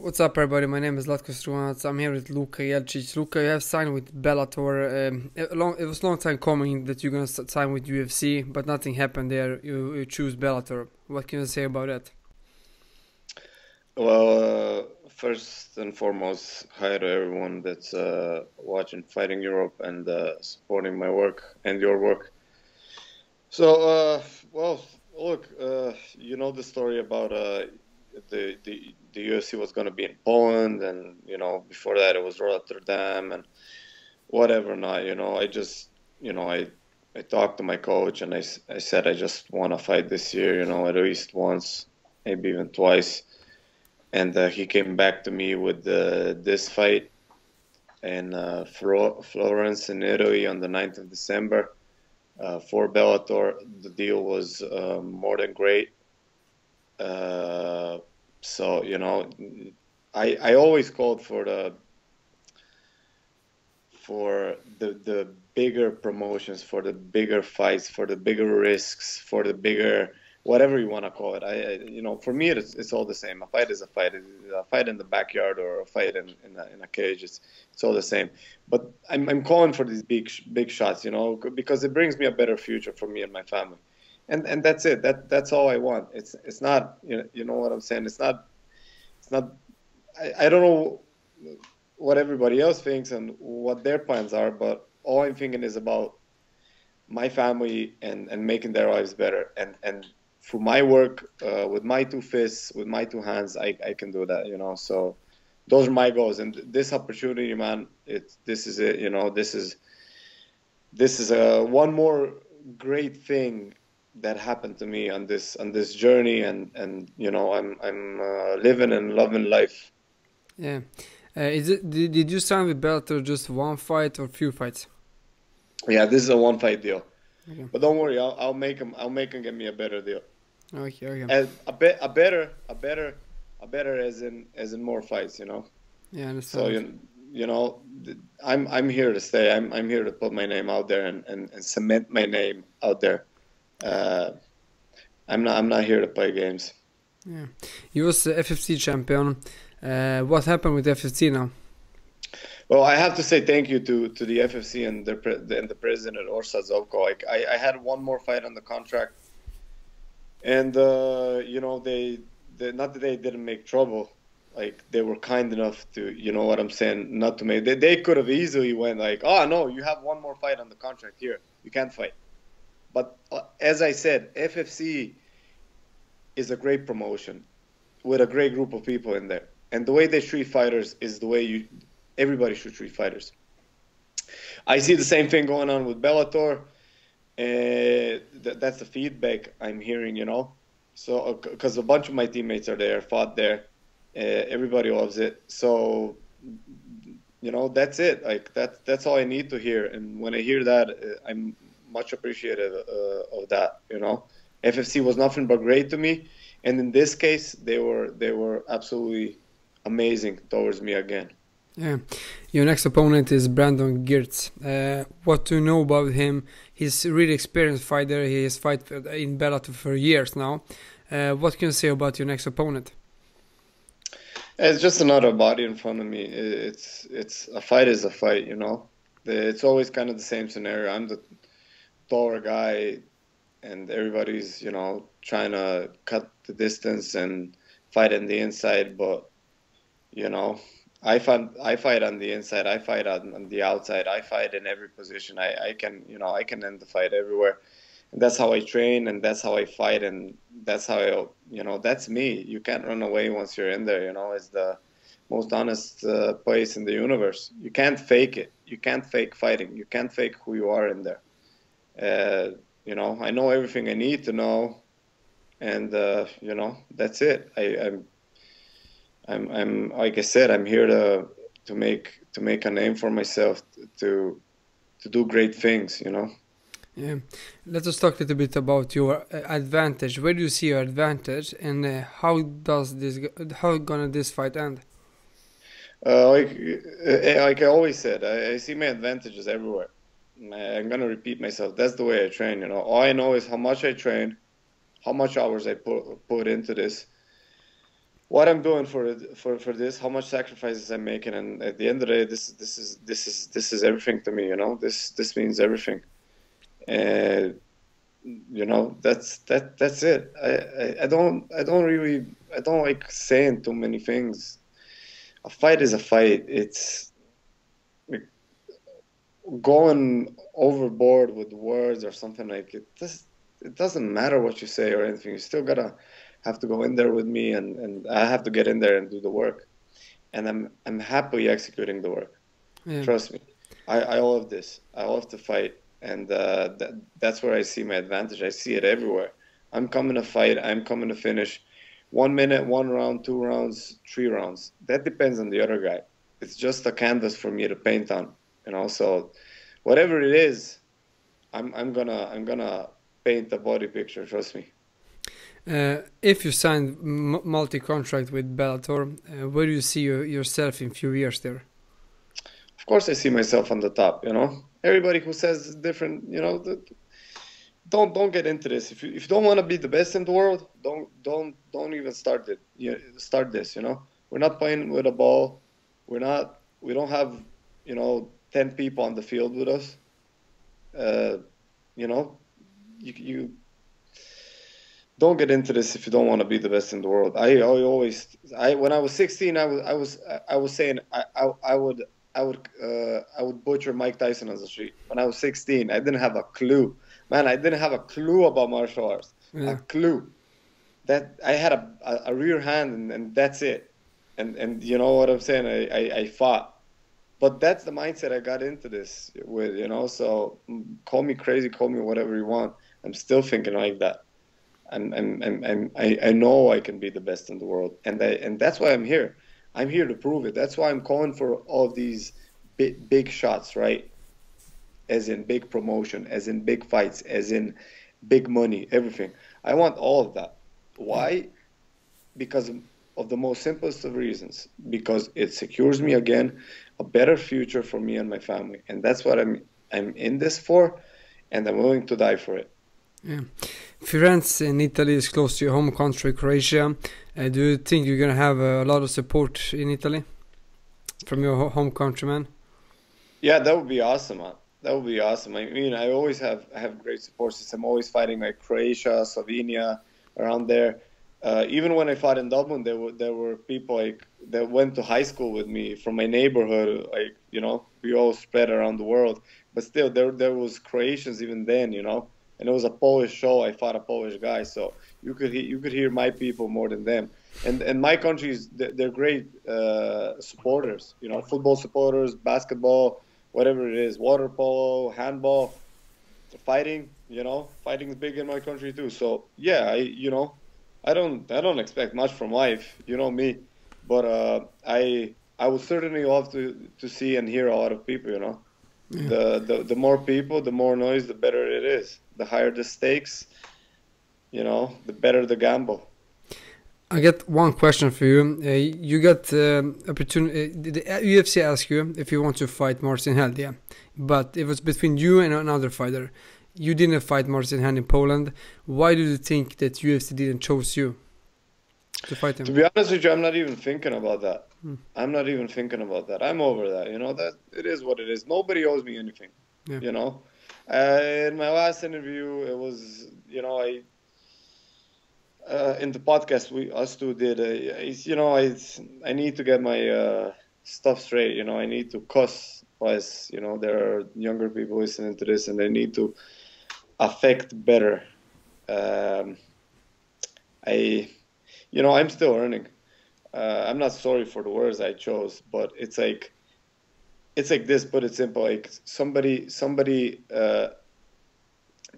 What's up, everybody? My name is Latko Struanac. I'm here with Luka Jelčić. Luka, you have signed with Bellator. It was a long time coming that you're gonna sign with UFC, but nothing happened there. You choose Bellator. What can you say about that? Well, first and foremost, hi to everyone that's watching Fighting Europe and supporting my work and your work. So, well, look, you know the story about the UFC was going to be in Poland, and before that it was Rotterdam and whatever. Not, I just, I talked to my coach and I said I just want to fight this year, at least once, maybe even twice. And he came back to me with this fight in Florence in Italy on the 9th of December for Bellator. The deal was more than great. So, I always called for the bigger promotions, for the bigger fights, for the bigger risks, for the bigger whatever you want to call it. For me, it's all the same. A fight is a fight. A fight in the backyard or a fight in a cage. It's all the same. But I'm calling for these big shots, because it brings me a better future for me and my family. And that's it. That's all I want. It's not, you know what I'm saying. It's not. I don't know what everybody else thinks and what their plans are, but all I'm thinking is about my family and making their lives better. And through my work, with my two fists, with my two hands, I can do that, So those are my goals. And this opportunity, man, this is it, This is one more great thing that happened to me on this journey, and I'm living and loving life. Yeah. Did you sign with Bellator just one fight or few fights? Yeah, this is a one fight deal. Okay. But don't worry, I'll make him get me a better deal. Okay. And a better as in more fights, Yeah, I So understand. I'm here to stay. I'm here to put my name out there and cement my name out there. I'm not here to play games. Yeah. You was FFC champion. What happened with FFC now? Well, I have to say thank you to the FFC and the president Orsa Zovko. Like I had one more fight on the contract, and they not that they didn't make trouble. Like they were kind enough to, what I'm saying, not to make. They could have easily went like, oh no, you have one more fight on the contract here, you can't fight. But as I said, FFC is a great promotion with a great group of people in there, and the way they treat fighters is the way everybody should treat fighters. I see the same thing going on with Bellator. That's the feedback I'm hearing, So, because a bunch of my teammates are there, fought there, everybody loves it. So, that's it. Like that's all I need to hear. And when I hear that, I'm much appreciative of that. FFC was nothing but great to me, and in this case, they were absolutely amazing towards me again. Yeah, your next opponent is Brandon Girtz. What do you know about him? He's a really experienced fighter. He has fought in Bellator for years now. What can you say about your next opponent? It's just another body in front of me. It's a fight is a fight, It's always kind of the same scenario. I'm the taller guy, and everybody's trying to cut the distance and fight on the inside, but I fight on the inside. I fight on the outside. I fight in every position. I can end the fight everywhere. And that's how I train, and that's how I fight, and that's how that's me. You can't run away once you're in there. It's the most honest place in the universe. You can't fake it. You can't fake fighting. You can't fake who you are in there. I know everything I need to know, and that's it. I'm like I said, I'm here to make a name for myself, to do great things, Yeah, let us talk a little bit about your advantage. Where do you see your advantage, and how gonna this fight end? Like I always said, I see my advantages everywhere. I'm gonna repeat myself. That's the way I train. All I know is how much I train, how much hours I put into this, what I'm doing for this, how much sacrifices I'm making, and at the end of the day, this is everything to me. This means everything. And that's it. I don't like saying too many things. A fight is a fight. It's like going overboard with words or something like it. It doesn't matter what you say or anything. You still gotta have to go in there with me, and I have to get in there and do the work. And I'm happily executing the work. Yeah. Trust me. I love this. I love to fight, and that's where I see my advantage. I see it everywhere. I'm coming to fight. I'm coming to finish. 1 minute, 1 round, 2 rounds, 3 rounds. That depends on the other guy. It's just a canvas for me to paint on. So whatever it is, I'm gonna paint the body picture. Trust me. If you signed multi-contract with Bellator, where do you see yourself in few years there? Of course, I see myself on the top. Everybody who says different. Don't get into this. If you don't want to be the best in the world, don't even start it. Start this. We're not playing with a ball. We don't have 10 people on the field with us. You know, you don't get into this if you don't want to be the best in the world. When I was 16, I was saying I would butcher Mike Tyson on the street. When I was 16, I didn't have a clue. Man, I didn't have a clue about martial arts. Yeah. A clue. That I had a rear hand, and that's it. And you know what I'm saying? I fought. But that's the mindset I got into this with, so call me crazy, call me whatever you want. I'm still thinking like that. I know I can be the best in the world, and that's why I'm here. I'm here to prove it. That's why I'm calling for all of these big shots, right? As in big promotion, as in big fights, as in big money, everything. I want all of that. Why? Because of the most simplest of reasons. Because it secures me again a better future for me and my family, and that's what I'm in this for, and I'm willing to die for it. Yeah. Firenze in Italy is close to your home country, Croatia. Do you think you're gonna have a lot of support in Italy from your home countrymen? Yeah, that would be awesome, man. That would be awesome. I mean, I always have great support system. I'm always fighting like Croatia, Slovenia, around there. Even when I fought in Dublin, there were people like that went to high school with me from my neighborhood. Like, we all spread around the world, but still there was Croatians even then, and it was a Polish show. I fought a Polish guy, so you could hear my people more than them. And my countries, they're great supporters. Football supporters, basketball, whatever it is, water polo, handball, fighting. Fighting is big in my country too. So yeah, I don't expect much from life. You know me, but I would certainly love to see and hear a lot of people. Yeah. The more people, the more noise, the better it is. The higher the stakes, the better the gamble. I got one question for you. You got opportunity. The UFC asked you if you want to fight Marcin Held, yeah, but it was between you and another fighter. You didn't fight Marcin Held in Poland. Why do you think that UFC didn't choose you to fight him? To be honest with you, I'm not even thinking about that. I'm not even thinking about that. I'm over that. That it is what it is. Nobody owes me anything. Yeah. In my last interview, it was, in the podcast us two did. I need to get my stuff straight. I need to cuss. Plus, there are younger people listening to this, and they need to affect better. I'm still earning. I'm not sorry for the words I chose, but it's like this. Put it simple, like somebody,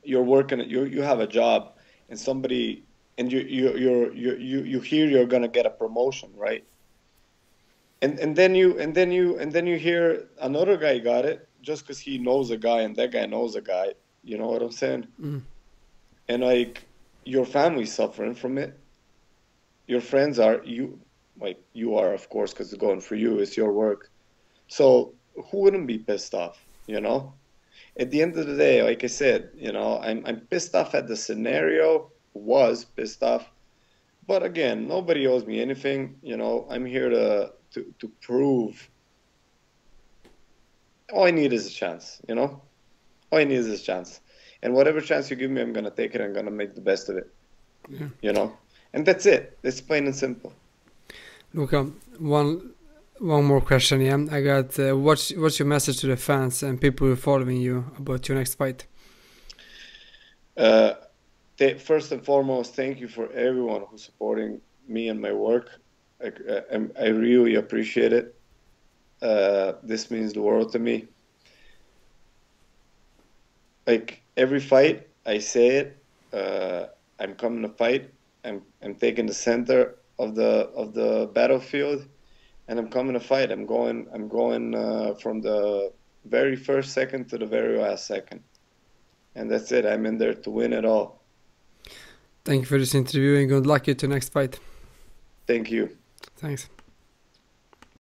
you're working. You have a job, and somebody, and you hear you're gonna get a promotion, right? And then you hear another guy got it just because he knows a guy, and that guy knows a guy. You know what I'm saying? And like your family's suffering from it. Your friends are you are, of course, because it's going for you. It's your work. So who wouldn't be pissed off? At the end of the day, like I said, I'm pissed off at the scenario. Was pissed off, But again, nobody owes me anything. You know, I'm here to prove. All I need is a chance, you know? All I need is a chance. And whatever chance you give me, I'm going to take it. I'm going to make the best of it, you know? And that's it. It's plain and simple. Luka, one more question, yeah. I got, what's your message to the fans and people who are following you about your next fight? First and foremost, thank you for everyone who's supporting me and my work. I really appreciate it. This means the world to me. Like every fight, I say it. I'm coming to fight. I'm taking the center of the battlefield, and I'm coming to fight. I'm going from the very first second to the very last second, and that's it. I'm in there to win it all. Thank you for this interview and good luck to the next fight. Thank you. Thanks.